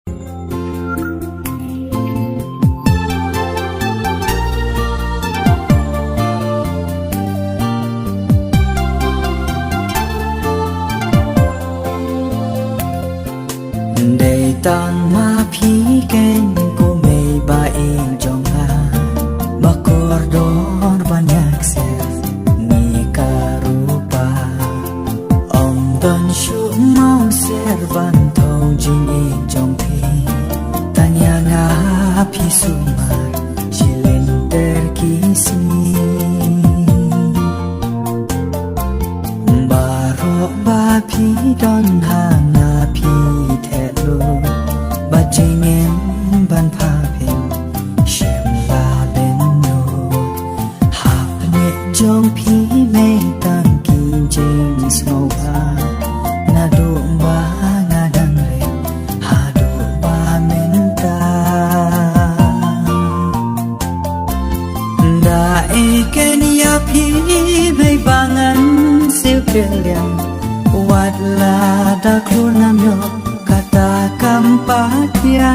Để tang ma phi ken ko may baing jonga makordor banyak ser ni karupa om don shu mau ser ban thong jing e jong phi tanya nga phi sumar chilen ter kisni baro ba phi don ha na phi ba jing em ban pha phen shem ba ben no ha ne jong phi me tan kin jing snow ba na do ba nga dang re ha do ba men ta da e ken ya phi me ba ngan siêu ken liang wat la da khlo nam yo kata kampatia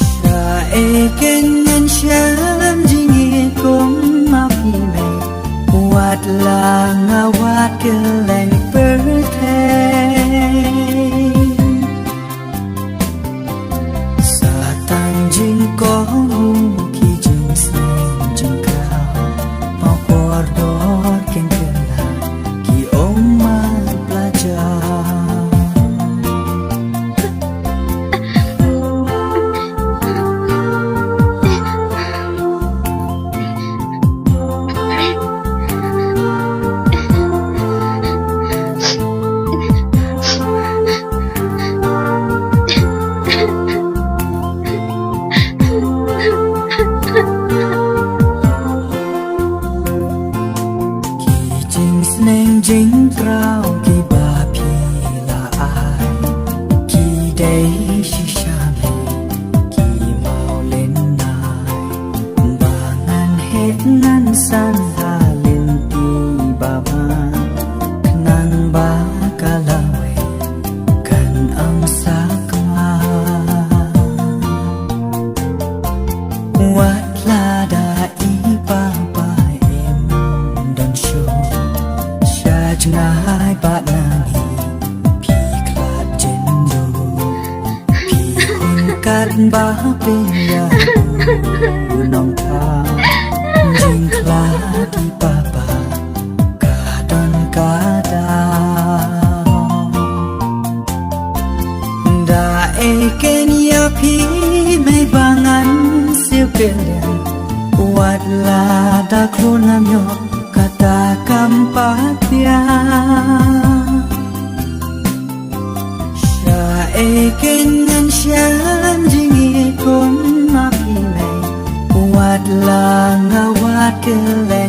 sha eken ngan sham jingi kong ma pi me wat la nga wat ke leng birthday satan jing kong ki jing sen jing kao ma por dor ken ken la ki om ma neng jing trao ki ba phi la ai ki dei shi sha me ki mau lên nai ba ngan het ngan san ha lên ti ba ba nang ba ka la we kan ang sa ka wat la da i ba ba em don show Jangai bat nangi pi klat jendo pi kun kat ba penya nong tha jing klat di papa ka don ka da e kenya pi mai bangan siu kelen wat la da klonam yo kata kampatia sha eken ngan sham jingi kon ma pi me wat la nga wat ke le